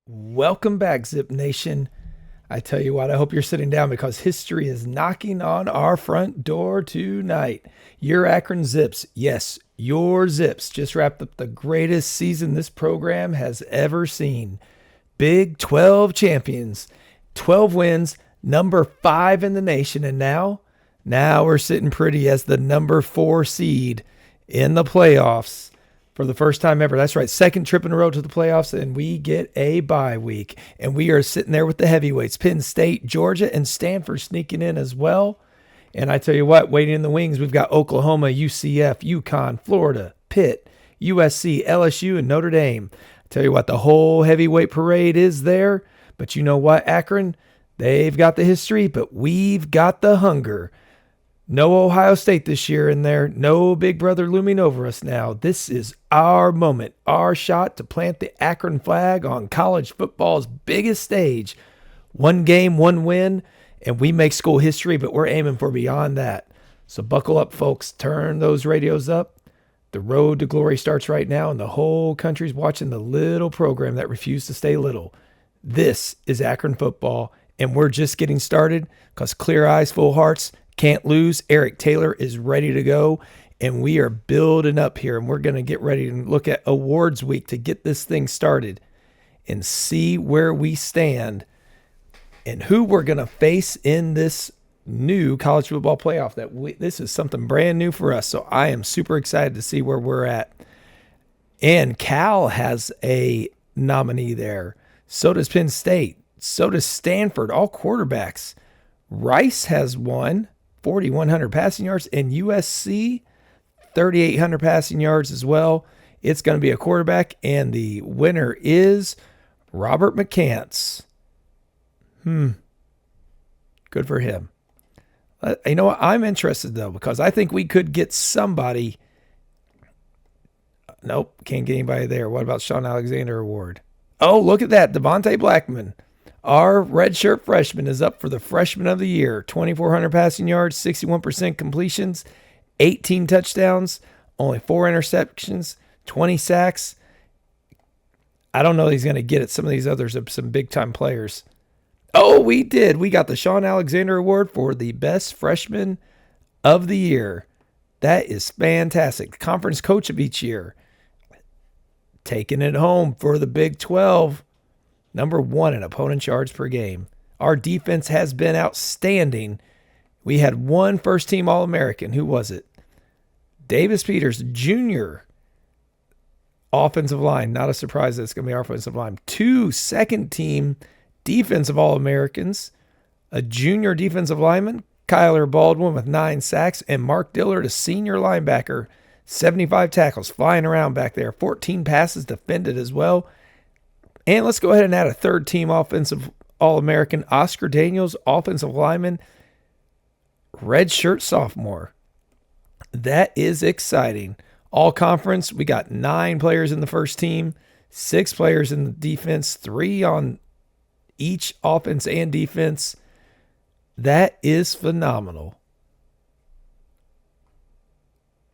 Welcome back, Zip Nation. I tell you what, I hope you're sitting down because history is knocking on our front door tonight. Your Akron Zips, yes, your Zips just wrapped up the greatest season this program has ever seen. Big 12 champions, 12 wins, number 5 in the nation, and now we're sitting pretty as the number 4 seed in the playoffs for the first time ever. That's right, second trip in a row to the playoffs, and we get a bye week. And we are sitting there with the heavyweights, Penn State, Georgia, and Stanford sneaking in as well. And I tell you what, waiting in the wings, we've got Oklahoma, UCF, UConn, Florida, Pitt, USC, LSU, and Notre Dame. I tell you what, the whole heavyweight parade is there. But you know what, Akron? They've got the history, but we've got the hunger. No Ohio State this year in there. No Big Brother looming over us now. This is our moment, our shot to plant the Akron flag on college football's biggest stage. One game, one win, and we make school history, but we're aiming for beyond that. So buckle up, folks. Turn those radios up. The road to glory starts right now, and the whole country's watching the little program that refused to stay little. This is Akron football, and we're just getting started because clear eyes, full hearts, can't lose. Eric Taylor is ready to go, and we are building up here, and we're going to get ready and look at awards week to get this thing started and see where we stand and who we're going to face in this new college football playoff. This is something brand new for us, so I am super excited to see where we're at. And Cal has a nominee there. So does Penn State. So does Stanford, all quarterbacks. Rice has one. 4,100 passing yards, and USC 3,800 passing yards as well. It's going to be a quarterback, and the winner is Robert McCants. Good for him. You know what? I'm interested, though, because I think we could get somebody. Nope, can't get anybody there. What about Sean Alexander Award? Oh, look at that. Devontae Blackman. Our redshirt freshman is up for the freshman of the year. 2,400 passing yards, 61% completions, 18 touchdowns, only 4 interceptions, 20 sacks. I don't know if he's going to get it. Some of these others are some big-time players. Oh, we did. We got the Sean Alexander Award for the best freshman of the year. That is fantastic. The conference coach of each year. Taking it home for the Big 12. Number 1 in opponent yards per game. Our defense has been outstanding. We had one first-team All-American. Who was it? Davis Peters Jr. Offensive line. Not a surprise that it's going to be our offensive line. 2 second-team defensive All-Americans. A junior defensive lineman, Kyler Baldwin, with 9 sacks. And Mark Dillard, a senior linebacker. 75 tackles flying around back there. 14 passes defended as well. And let's go ahead and add a third-team offensive All-American, Oscar Daniels, offensive lineman, redshirt sophomore. That is exciting. All conference, we got 9 players in the first team, 6 players in the defense, 3 on each offense and defense. That is phenomenal.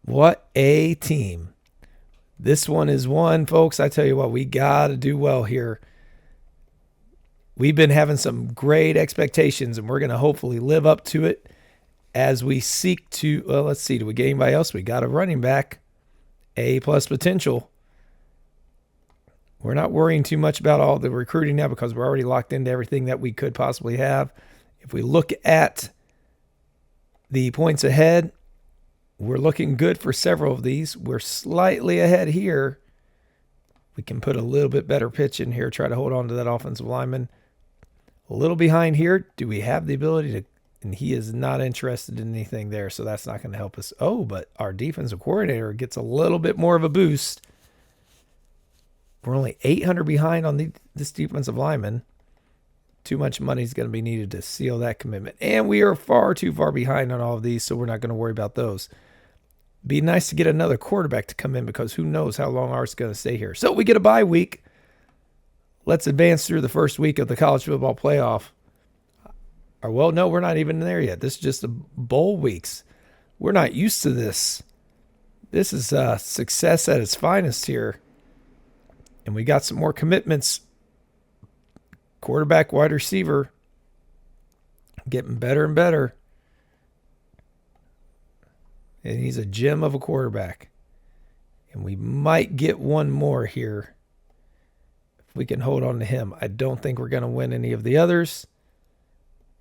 What a team. This one is one, folks. I tell you what, we got to do well here. We've been having some great expectations, and we're going to hopefully live up to it as we seek to, well, let's see, do we get anybody else? We got a running back, A-plus potential. We're not worrying too much about all the recruiting now because we're already locked into everything that we could possibly have. If we look at the points ahead, we're looking good for several of these. We're slightly ahead here. We can put a little bit better pitch in here, try to hold on to that offensive lineman. A little behind here. Do we have the ability to? And he is not interested in anything there, so that's not going to help us. Oh, but our defensive coordinator gets a little bit more of a boost. We're only 800 behind on this defensive lineman. Too much money is going to be needed to seal that commitment. And we are far too far behind on all of these, so we're not going to worry about those. Be nice to get another quarterback to come in because who knows how long ours is going to stay here. So we get a bye week. Let's advance through the first week of the college football playoff. Or, well, no, we're not even there yet. This is just the bowl weeks. We're not used to this. This is success at its finest here. And we got some more commitments quarterback, wide receiver. Getting better and better. And he's a gem of a quarterback. And we might get one more here if we can hold on to him. I don't think we're going to win any of the others.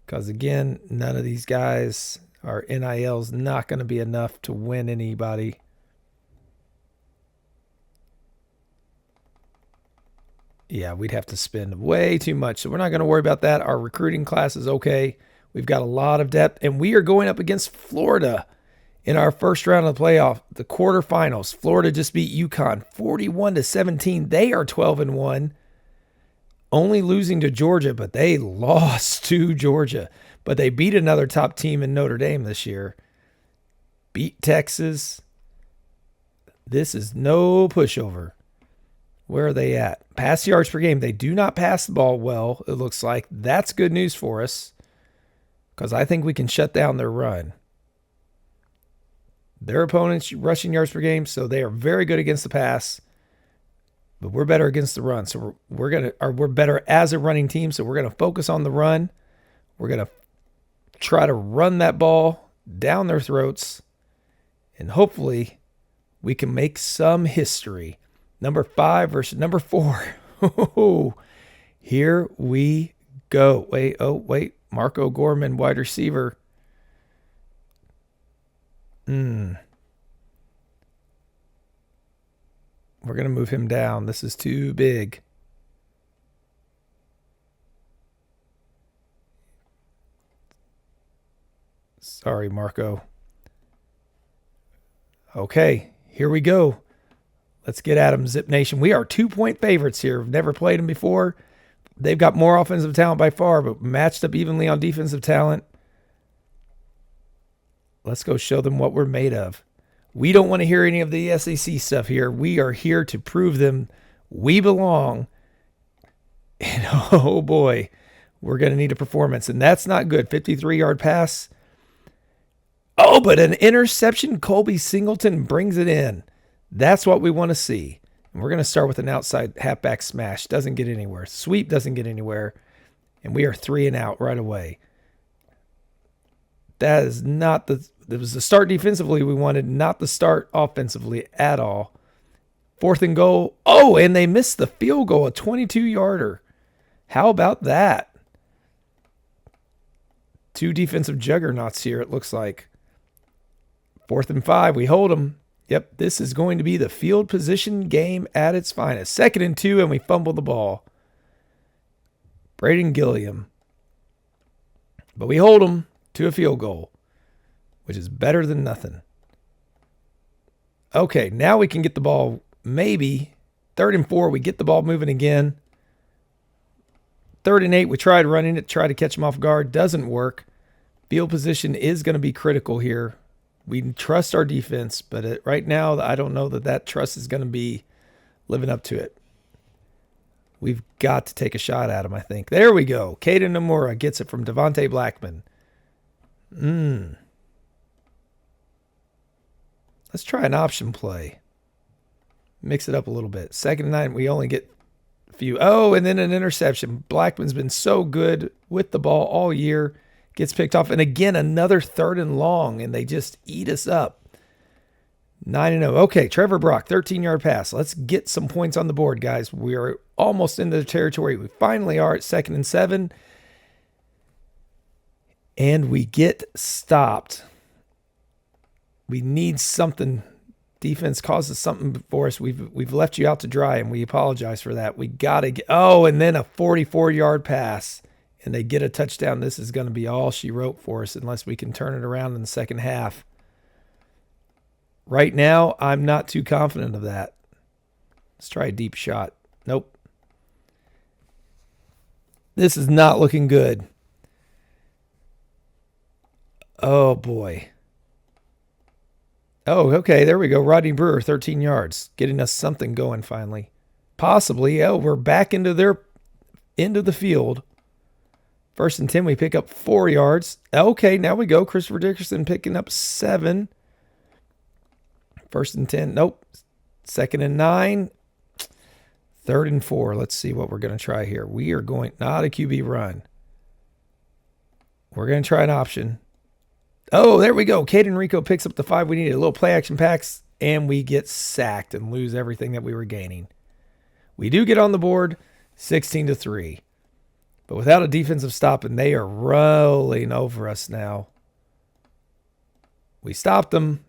Because, again, none of these guys, our NIL's not going to be enough to win anybody. Yeah, we'd have to spend way too much. So we're not going to worry about that. Our recruiting class is okay. We've got a lot of depth. And we are going up against Florida in our first round of the playoff, the quarterfinals. Florida just beat UConn 41-17. They are 12-1. Only losing to Georgia, but they lost to Georgia. But they beat another top team in Notre Dame this year. Beat Texas. This is no pushover. Where are they at? Pass yards per game. They do not pass the ball well, it looks like. That's good news for us because I think we can shut down their run. Their opponents rushing yards per game, so they are very good against the pass. But we're better against the run. So we're better as a running team, so we're going to focus on the run. We're going to try to run that ball down their throats, and hopefully we can make some history. Number 5 versus number 4. Here we go. Wait. Marco Gorman, wide receiver. We're going to move him down. This is too big. Sorry, Marco. Okay, here we go. Let's get at them, Zip Nation. We are 2-point favorites here. We've never played them before. They've got more offensive talent by far, but matched up evenly on defensive talent. Let's go show them what we're made of. We don't want to hear any of the SEC stuff here. We are here to prove them we belong. And oh boy, we're going to need a performance. And that's not good. 53-yard pass. Oh, but an interception. Colby Singleton brings it in. That's what we want to see. And we're going to start with an outside halfback smash. Doesn't get anywhere. Sweep doesn't get anywhere. And we are 3 and out right away. That is not it was the start defensively we wanted, not the start offensively at all. 4th and goal. Oh, and they missed the field goal, a 22-yarder. How about that? 2 defensive juggernauts here, it looks like. 4th and 5, we hold them. Yep, this is going to be the field position game at its finest. 2nd and 2, and we fumble the ball. Braden Gilliam. But we hold them to a field goal, which is better than nothing. Okay, now we can get the ball, maybe. 3rd and 4, we get the ball moving again. 3rd and 8, we tried running it, try to catch them off guard. Doesn't work. Field position is going to be critical here. We trust our defense, but right now I don't know that trust is going to be living up to it. We've got to take a shot at him, I think. There we go. Caden Nomura gets it from Devontae Blackman. Let's try an option play. Mix it up a little bit. 2nd and 9, we only get a few. Oh, and then an interception. Blackman's been so good with the ball all year. Gets picked off. And again, another 3rd and long, and they just eat us up. 9-0. Okay, Trevor Brock, 13-yard pass. Let's get some points on the board, guys. We are almost into the territory. We finally are at 2nd and 7. And we get stopped. We need something. Defense causes something for us. We've left you out to dry, and we apologize for that. We got to get... Oh, and then a 44-yard pass. And they get a touchdown. This is going to be all she wrote for us unless we can turn it around in the second half. Right now, I'm not too confident of that. Let's try a deep shot. Nope. This is not looking good. Oh, boy. Oh, okay. There we go. Rodney Brewer, 13 yards. Getting us something going finally. Possibly. Oh, we're back into the field. 1st and 10, we pick up 4 yards. Okay, now we go. Christopher Dickerson picking up 7. 1st and 10. Nope. 2nd and 9. 3rd and 4. Let's see what we're going to try here. We are going, not a QB run. We're going to try an option. Oh, there we go. Caden Rico picks up the 5 we needed. A little play action packs, and we get sacked and lose everything that we were gaining. We do get on the board, 16-3. But without a defensive stop, and they are rolling over us now. We stopped them,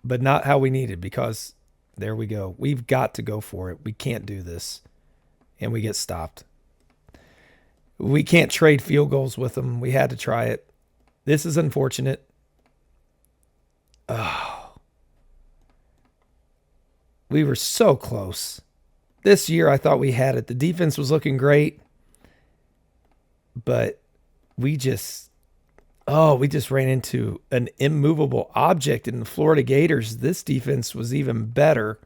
but not how we needed, because there we go. We've got to go for it. We can't do this. And we get stopped. We can't trade field goals with them. We had to try it. This is unfortunate. Oh. We were so close. This year I thought we had it. The defense was looking great. But we just ran into an immovable object in the Florida Gators. This defense was even better.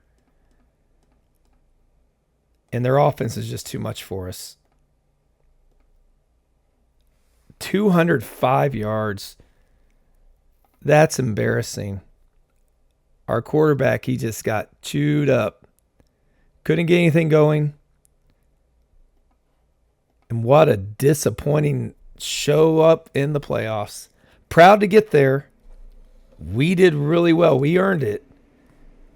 And their offense is just too much for us. 205 yards. That's embarrassing. Our quarterback, he just got chewed up. Couldn't get anything going. And what a disappointing show up in the playoffs. Proud to get there. We did really well. We earned it.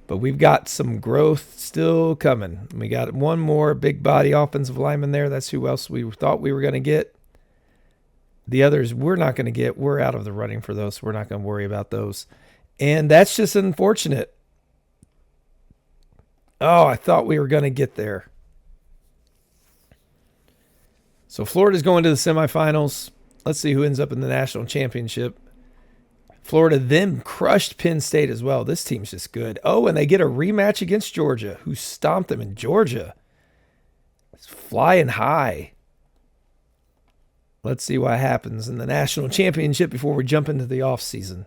But we've got some growth still coming. We got one more big body offensive lineman there. That's who else we thought we were going to get. The others we're not going to get. We're out of the running for those. So we're not going to worry about those. And that's just unfortunate. Oh, I thought we were going to get there. So Florida's going to the semifinals. Let's see who ends up in the national championship. Florida then crushed Penn State as well. This team's just good. Oh, and they get a rematch against Georgia, who stomped them in Georgia. It's flying high. Let's see what happens in the national championship before we jump into the offseason.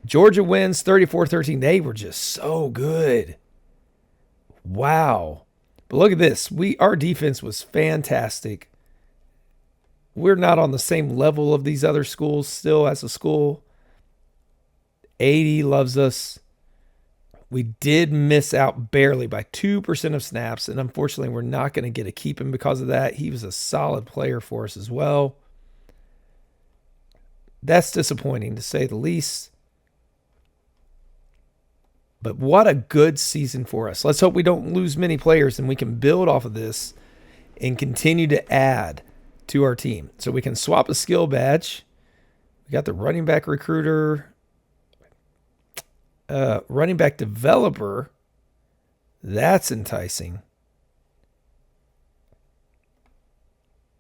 Georgia wins 34-13. They were just so good. Wow. But look at this. Our defense was fantastic. We're not on the same level of these other schools still as a school. 80 loves us. We did miss out barely by 2% of snaps, and unfortunately we're not going to get to keep him because of that. He was a solid player for us as well. That's disappointing to say the least. But what a good season for us. Let's hope we don't lose many players and we can build off of this and continue to add to our team. So we can swap a skill badge. We got the running back recruiter, running back developer. That's enticing.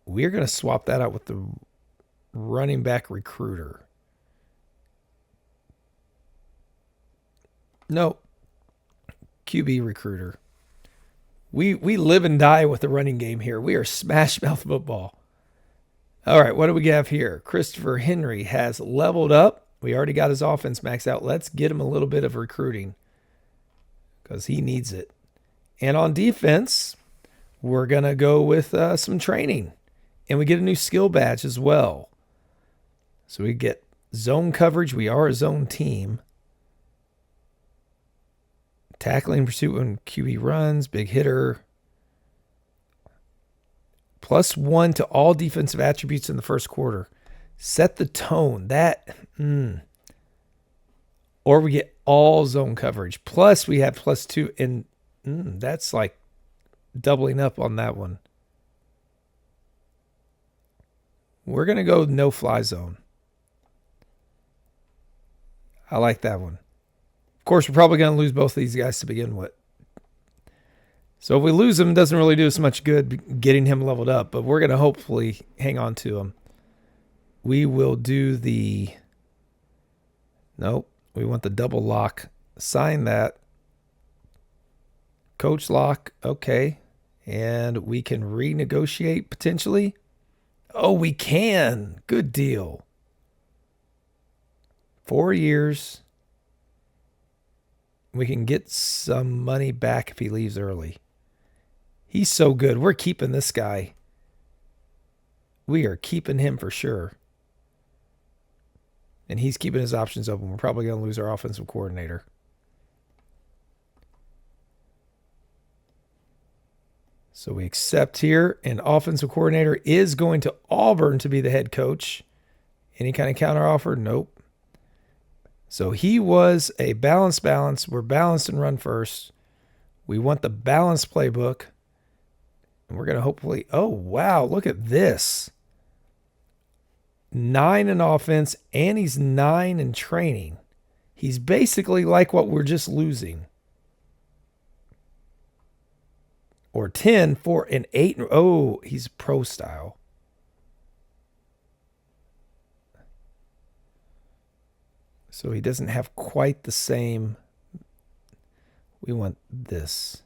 We're going to swap that out with the running back recruiter. No, QB recruiter. We live and die with the running game here. We are smash mouth football. All right, what do we have here? Christopher Henry has leveled up. We already got his offense maxed out. Let's get him a little bit of recruiting because he needs it. And on defense, we're going to go with some training. And we get a new skill badge as well. So we get zone coverage. We are a zone team. Tackling pursuit when QB runs, big hitter. +1 to all defensive attributes in the first quarter. Set the tone. Or we get all zone coverage. Plus we have +2. And that's like doubling up on that one. We're going to go no fly zone. I like that one. Of course, we're probably going to lose both of these guys to begin with. So if we lose him, it doesn't really do us much good getting him leveled up, but we're going to hopefully hang on to him. We will do the... Nope, we want the double lock. Sign that. Coach lock, okay. And we can renegotiate potentially. Oh, we can. Good deal. 4 years. We can get some money back if he leaves early. He's so good. We're keeping this guy. We are keeping him for sure. And he's keeping his options open. We're probably going to lose our offensive coordinator. So we accept here. And offensive coordinator is going to Auburn to be the head coach. Any kind of counter offer? Nope. So he was a balance. We're balanced and run first. We want the balanced playbook. And we're going to hopefully... Oh, wow. Look at this. 9 in offense, and he's 9 in training. He's basically like what we're just losing. Or 10 for an 8. Oh, he's pro style. So he doesn't have quite the same. We want this.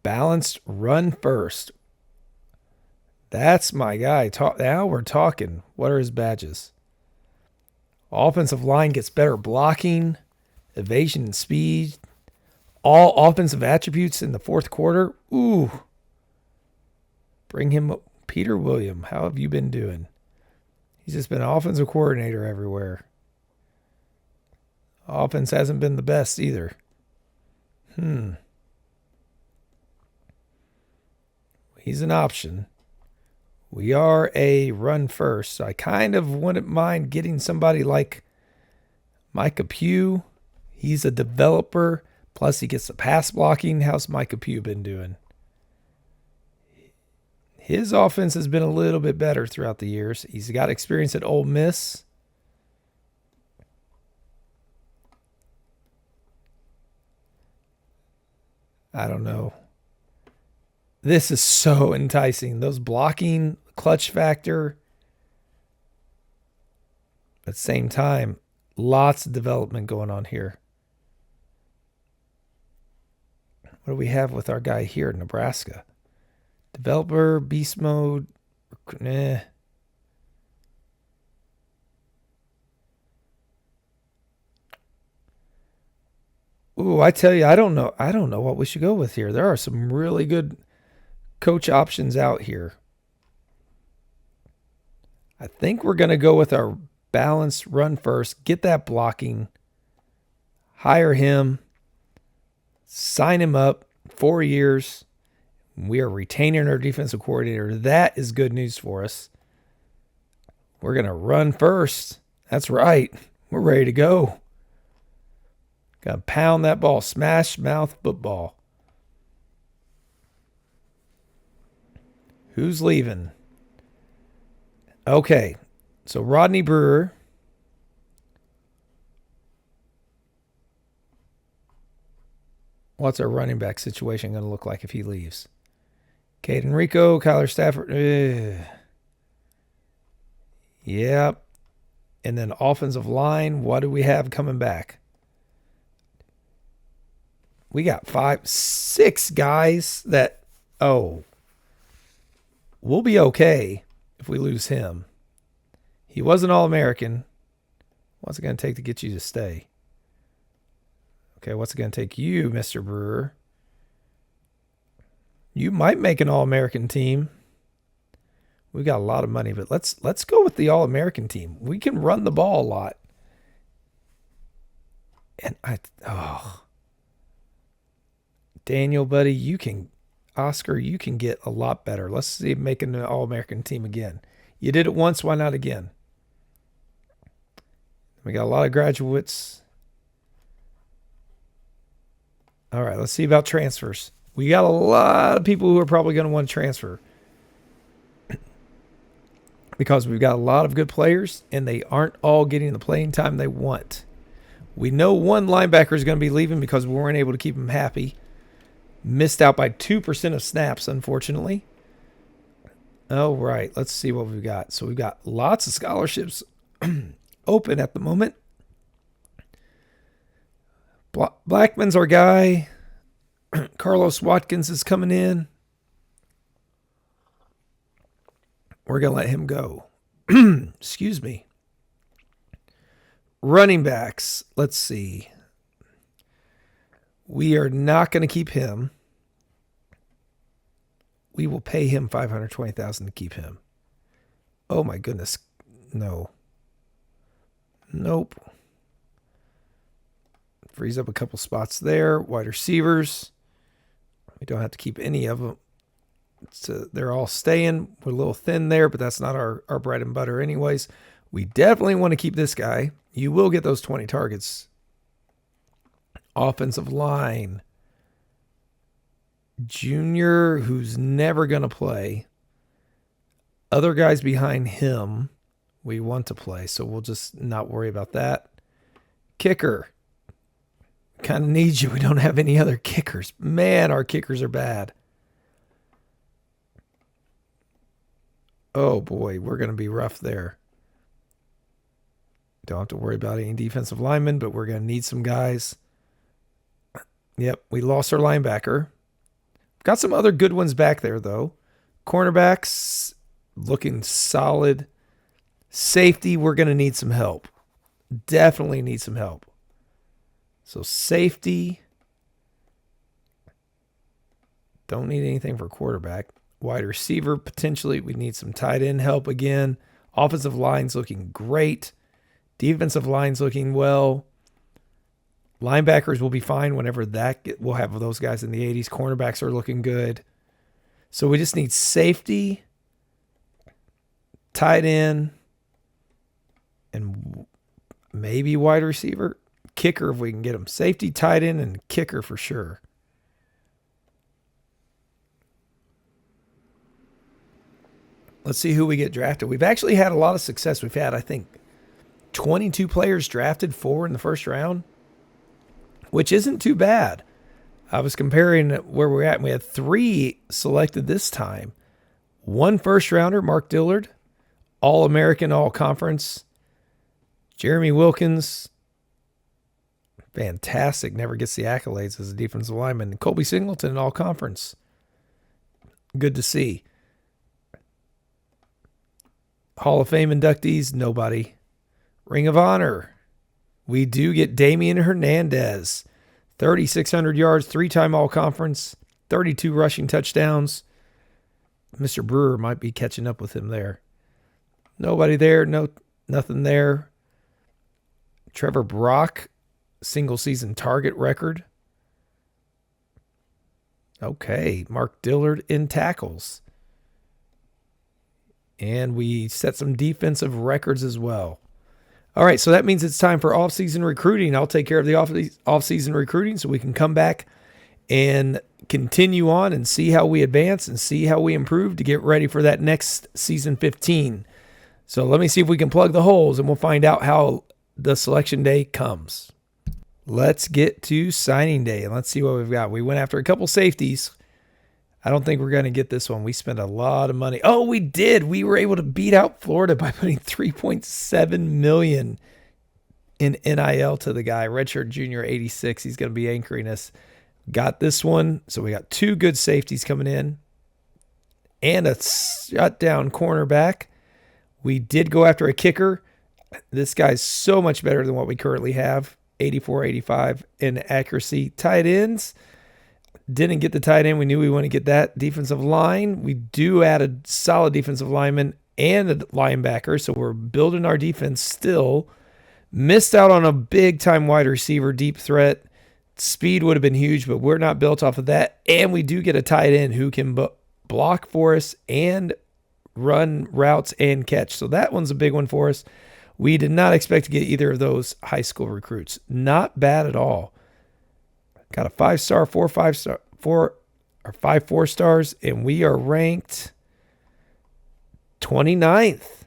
Balanced, run first. That's my guy. Now we're talking. What are his badges? Offensive line gets better blocking, evasion and speed. All offensive attributes in the fourth quarter. Ooh. Bring him up. Peter William, how have you been doing? He's just been an offensive coordinator everywhere. Offense hasn't been the best either. He's an option. We are a run first. So I kind of wouldn't mind getting somebody like Micah Pugh. He's a developer. Plus he gets the pass blocking. How's Micah Pugh been doing? His offense has been a little bit better throughout the years. He's got experience at Ole Miss. I don't know. This is so enticing. Those blocking, clutch factor. At the same time, lots of development going on here. What do we have with our guy here in Nebraska? Developer, beast mode. Ooh, I tell you, I don't know what we should go with here. There are some really good coach options out here. I think we're going to go with our balanced run first, get that blocking, hire him, sign him up 4 years. We are retaining our defensive coordinator. That is good news for us. We're going to run first. That's right. We're ready to go. Got to pound that ball. Smash mouth football. Who's leaving? Okay. So Rodney Brewer. What's our running back situation going to look like if he leaves? Caden Rico, Kyler Stafford. Yep. And then offensive line. What do we have coming back? We got 6 guys that, we'll be okay if we lose him. He was an All-American. What's it going to take to get you to stay? Okay, what's it going to take you, Mr. Brewer? You might make an All-American team. We got a lot of money, but let's go with the All-American team. We can run the ball a lot. And Daniel, buddy, Oscar, you can get a lot better. Let's see him making an All-American team again. You did it once, why not again? We got a lot of graduates. All right, let's see about transfers. We got a lot of people who are probably going to want to transfer because we've got a lot of good players, and they aren't all getting the playing time they want. We know one linebacker is going to be leaving because we weren't able to keep him happy. Missed out by 2% of snaps, unfortunately. All right, let's see what we've got. So we've got lots of scholarships open at the moment. Blackman's our guy. Carlos Watkins is coming in. We're going to let him go. Excuse me. Running backs. Let's see. We are not going to keep him. We will pay him $520,000 to keep him. Oh my goodness. No. Nope. Frees up a couple spots there. Wide receivers. We don't have to keep any of them. So they're all staying. We're a little thin there, but that's not our bread and butter anyways. We definitely want to keep this guy. You will get those 20 targets. Offensive line. Junior, who's never going to play. Other guys behind him, we want to play, so we'll just not worry about that. Kicker. Kind of need you. We don't have any other kickers. Man, our kickers are bad. Oh, boy, we're going to be rough there. Don't have to worry about any defensive linemen, but we're going to need some guys. Yep, we lost our linebacker. Got some other good ones back there, though. Cornerbacks looking solid. Safety, we're going to need some help. Definitely need some help. So safety. Don't need anything for quarterback. Wide receiver, potentially we need some tight end help again. Offensive line's looking great. Defensive line's looking well. Linebackers will be fine whenever we'll have those guys in the 80s. Cornerbacks are looking good. So we just need safety, tight end, and maybe wide receiver. Kicker if we can get them. Safety, tight end, and kicker for sure. Let's see who we get drafted. We've actually had a lot of success. We've had, I think, 22 players drafted, 4 in the first round, which isn't too bad. I was comparing where we're at, and we had 3 selected this time. 1 first rounder, Mark Dillard, All-American, All-Conference. Jeremy Wilkins, fantastic, never gets the accolades as a defensive lineman. Colby Singleton, All-Conference. Good to see. Hall of Fame inductees, nobody. Ring of Honor, we do get Damian Hernandez. 3,600 yards, 3-time All-Conference, 32 rushing touchdowns. Mr. Brewer might be catching up with him there. Nobody there, nothing there. Trevor Brock, single-season target record. Okay, Mark Dillard in tackles. And we set some defensive records as well. All right, so that means it's time for off-season recruiting. I'll take care of the off-season recruiting so we can come back and continue on and see how we advance and see how we improve to get ready for that next season 15. So let me see if we can plug the holes, and we'll find out how the selection day comes. Let's get to signing day, and let's see what we've got. We went after a couple safeties. I don't think we're going to get this one. We spent a lot of money. Oh, we did. We were able to beat out Florida by putting $3.7 million in NIL to the guy. Redshirt Junior 86. He's going to be anchoring us. Got this one. So we got 2 good safeties coming in and a shutdown cornerback. We did go after a kicker. This guy's so much better than what we currently have. 84, 85 in accuracy. Tight ends. Didn't get the tight end. We knew we wanted to get that. Defensive line. We do add a solid defensive lineman and a linebacker, so we're building our defense still. Missed out on a big-time wide receiver, deep threat. Speed would have been huge, but we're not built off of that. And we do get a tight end who can block for us and run routes and catch. So that one's a big one for us. We did not expect to get either of those high school recruits. Not bad at all. Got a 5-star, 4 5-star, 4 or 5 4-stars, and we are ranked 29th.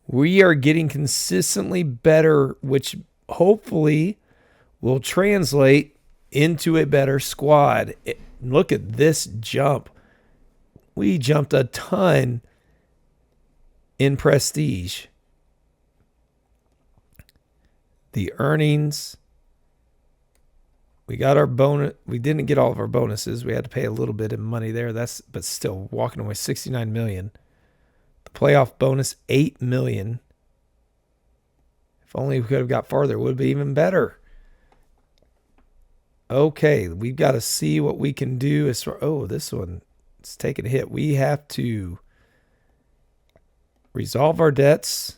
We are getting consistently better, which hopefully will translate into a better squad. Look at this jump. We jumped a ton in prestige. The earnings. We got our bonus. We didn't get all of our bonuses. We had to pay a little bit of money there. But still walking away $69 million. The playoff bonus $8 million. If only we could have got farther, it would be even better. Okay, we've got to see what we can do as far. Oh, this one, it's taking a hit. We have to resolve our debts,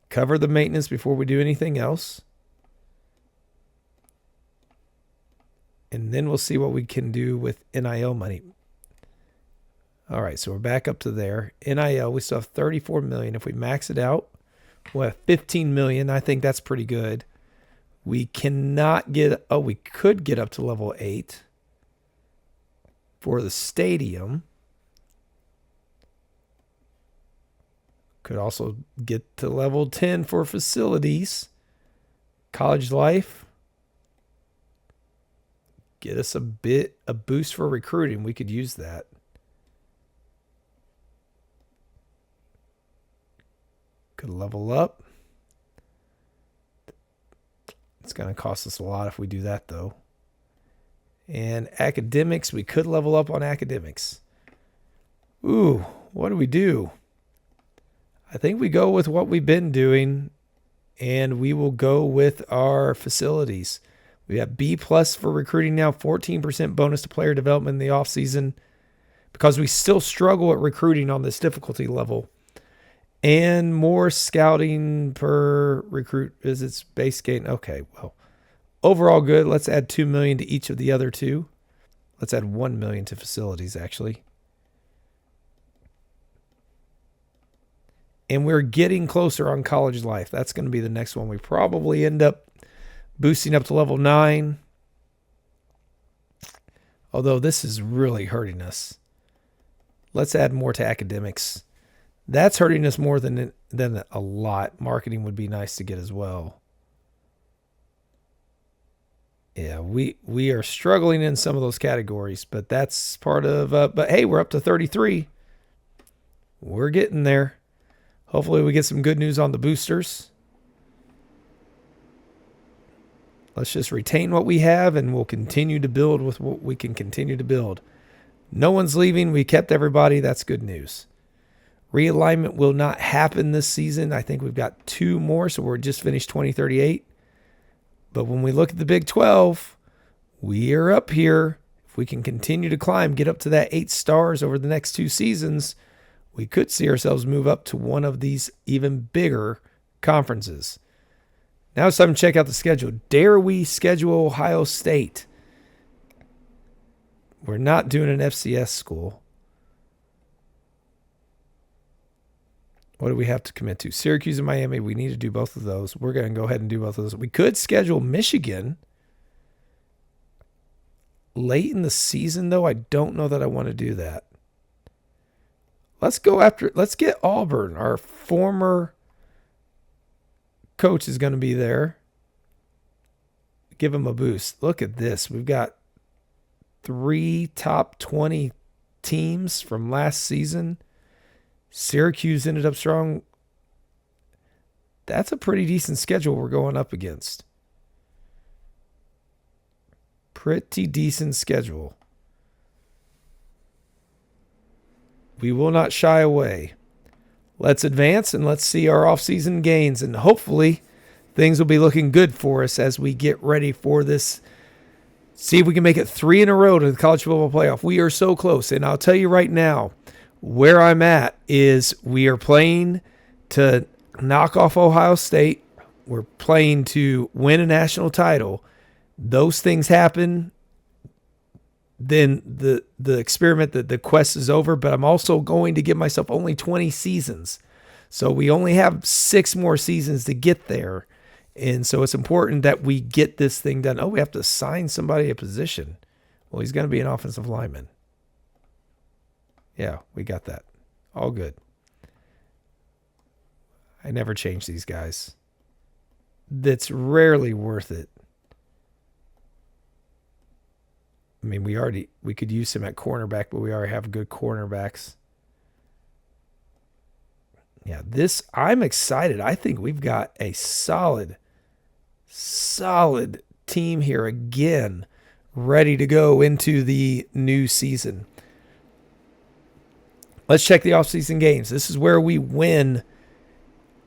cover the maintenance before we do anything else. And then we'll see what we can do with NIL money. All right, so we're back up to there. NIL, we still have 34 million. If we max it out, we'll have 15 million. I think that's pretty good. We cannot get, we could get up to level 8 for the stadium. Could also get to level 10 for facilities. College life. Get us a boost for recruiting. We could use that. Could level up. It's going to cost us a lot if we do that, though. And academics, we could level up on academics. Ooh, what do we do? I think we go with what we've been doing, and we will go with our facilities. We have B+ for recruiting now, 14% bonus to player development in the offseason because we still struggle at recruiting on this difficulty level. And more scouting per recruit visits, base gain. Okay, well, overall good. Let's add 2 million to each of the other two. Let's add 1 million to facilities, actually. And we're getting closer on college life. That's going to be the next one. We probably end up boosting up to level 9. Although this is really hurting us. Let's add more to academics. That's hurting us more than a lot. Marketing would be nice to get as well. Yeah, we are struggling in some of those categories, but that's part of, but hey, we're up to 33. We're getting there. Hopefully we get some good news on the boosters. Let's just retain what we have, and we'll continue to build with what we can continue to build. No one's leaving. We kept everybody. That's good news. Realignment will not happen this season. I think we've got 2 more, so we're just finished 2038. But when we look at the Big 12, we are up here. If we can continue to climb, get up to that 8 stars over the next 2 seasons, we could see ourselves move up to one of these even bigger conferences. Now it's time to check out the schedule. Dare we schedule Ohio State? We're not doing an FCS school. What do we have to commit to? Syracuse and Miami. We need to do both of those. We're going to go ahead and do both of those. We could schedule Michigan late in the season, though. I don't know that I want to do that. Let's get Auburn. Our former coach is going to be there. Give him a boost. Look at this. We've got 3 top 20 teams from last season. Syracuse ended up strong. That's a pretty decent schedule we're going up against. Pretty decent schedule. We will not shy away. Let's advance and let's see our offseason gains. And hopefully things will be looking good for us as we get ready for this. See if we can make it 3 in a row to the college football playoff. We are so close. And I'll tell you right now, where I'm at is we are playing to knock off Ohio State. We're playing to win a national title. Those things happen. Then the experiment, the quest is over. But I'm also going to give myself only 20 seasons. So we only have 6 more seasons to get there. And so it's important that we get this thing done. Oh, we have to assign somebody a position. Well, he's going to be an offensive lineman. Yeah, we got that. All good. I never change these guys. That's rarely worth it. I mean, we could use him at cornerback, but we already have good cornerbacks. Yeah, I'm excited. I think we've got a solid team here again, ready to go into the new season. Let's check the offseason games. This is where we win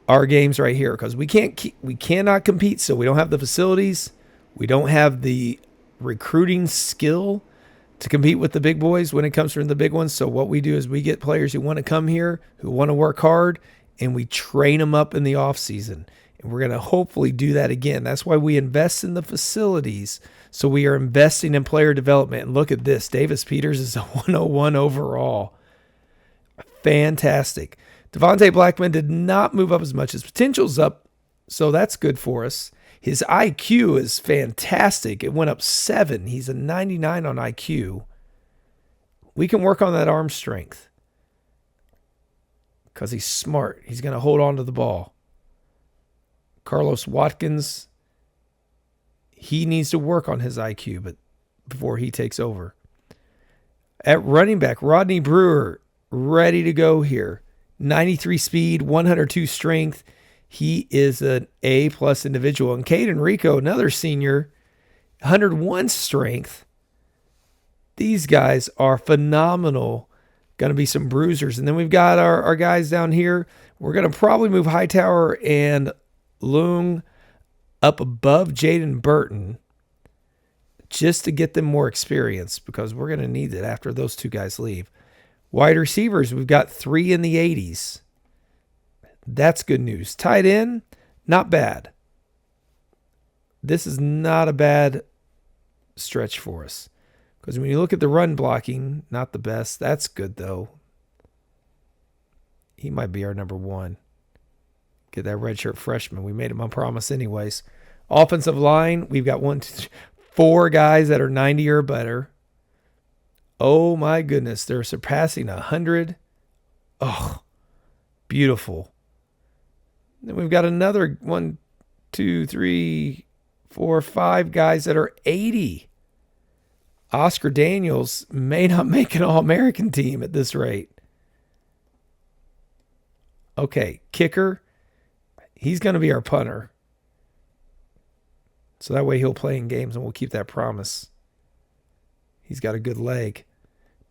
our games right here because we cannot compete. So we don't have the facilities. We don't have the recruiting skill to compete with the big boys when it comes from the big ones. So what we do is we get players who want to come here, who want to work hard, and we train them up in the offseason. And we're going to hopefully do that again. That's why we invest in the facilities. So we are investing in player development. And look at this. Davis Peters is a 101 overall. Fantastic. Devontae Blackman did not move up as much. His potential's up, so that's good for us. His IQ is fantastic. It went up 7. He's a 99 on IQ. We can work on that arm strength because he's smart. He's going to hold on to the ball. Carlos Watkins, he needs to work on his IQ but before he takes over. At running back, Rodney Brewer, ready to go here. 93 speed, 102 strength. He is an A-plus individual. And Caden Rico, another senior, 101 strength. These guys are phenomenal. Going to be some bruisers. And then we've got our guys down here. We're going to probably move Hightower and Leung up above Jaden Burton just to get them more experience because we're going to need it after those two guys leave. Wide receivers, we've got 3 in the 80s. That's good news. Tight end, not bad. This is not a bad stretch for us. Because when you look at the run blocking, not the best. That's good, though. He might be our number 1. Get that redshirt freshman. We made him on promise anyways. Offensive line, we've got 4 guys that are 90 or better. Oh, my goodness. They're surpassing 100. Oh, beautiful. Then we've got another 1, 2, 3, 4, 5 guys that are 80. Oscar Daniels may not make an All-American team at this rate. Okay, kicker. He's going to be our punter. So that way he'll play in games and we'll keep that promise. He's got a good leg.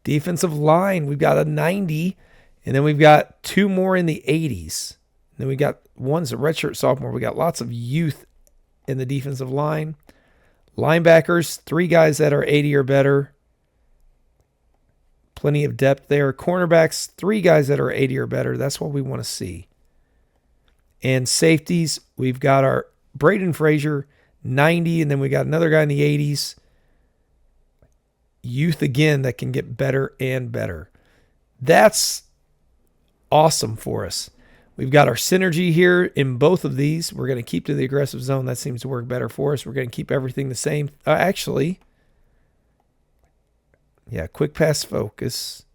Defensive line, we've got a 90. And then we've got 2 more in the 80s. And then we got one's a redshirt sophomore. We got lots of youth in the defensive line. Linebackers, 3 guys that are 80 or better. Plenty of depth there. Cornerbacks, 3 guys that are 80 or better. That's what we want to see. And safeties, we've got our Braden Frazier, 90, and then we got another guy in the 80s. Youth again that can get better and better. That's awesome for us. We've got our synergy here in both of these. We're going to keep to the aggressive zone. That seems to work better for us. We're going to keep everything the same. Quick pass focus.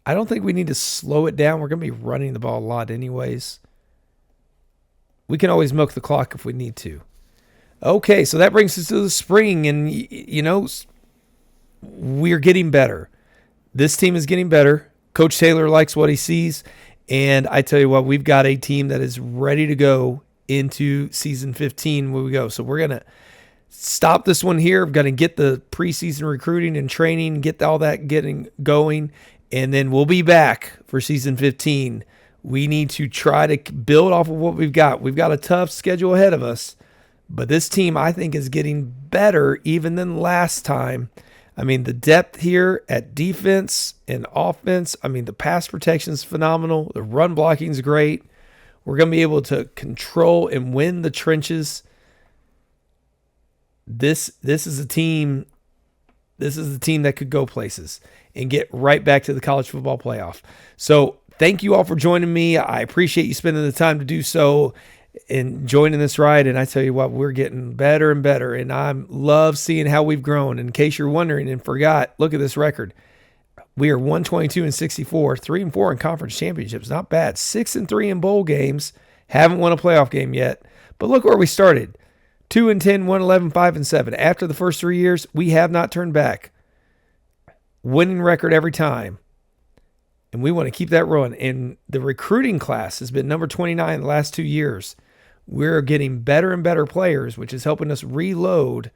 I don't think we need to slow it down. We're going to be running the ball a lot anyways. We can always milk the clock if we need to. Okay, so that brings us to the spring, and, we're getting better. This team is getting better. Coach Taylor likes what he sees, and I tell you what, we've got a team that is ready to go into season 15 where we go. So we're going to stop this one here. We're going to get the preseason recruiting and training, get all that getting going, and then we'll be back for season 15. We need to try to build off of what we've got. We've got a tough schedule ahead of us, but this team, I think, is getting better even than last time. I mean, the depth here at defense and offense, the pass protection is phenomenal. The run blocking is great. We're going to be able to control and win the trenches. This is a team. This is a team that could go places and get right back to the college football playoff. So thank you all for joining me. I appreciate you spending the time to do so and joining this ride. And I tell you what, we're getting better and better. And I love seeing how we've grown. In case you're wondering and forgot, look at this record. We are 122-64, 3-4 in conference championships. Not bad. 6-3 in bowl games. Haven't won a playoff game yet. But look where we started. 2-10, 1-11, 5-7. After the first 3 years, we have not turned back. Winning record every time. And we want to keep that rolling. And the recruiting class has been number 29 the last 2 years. We're getting better and better players, which is helping us reload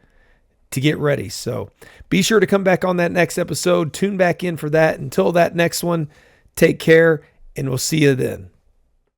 to get ready. So be sure to come back on that next episode. Tune back in for that. Until that next one, take care, and we'll see you then.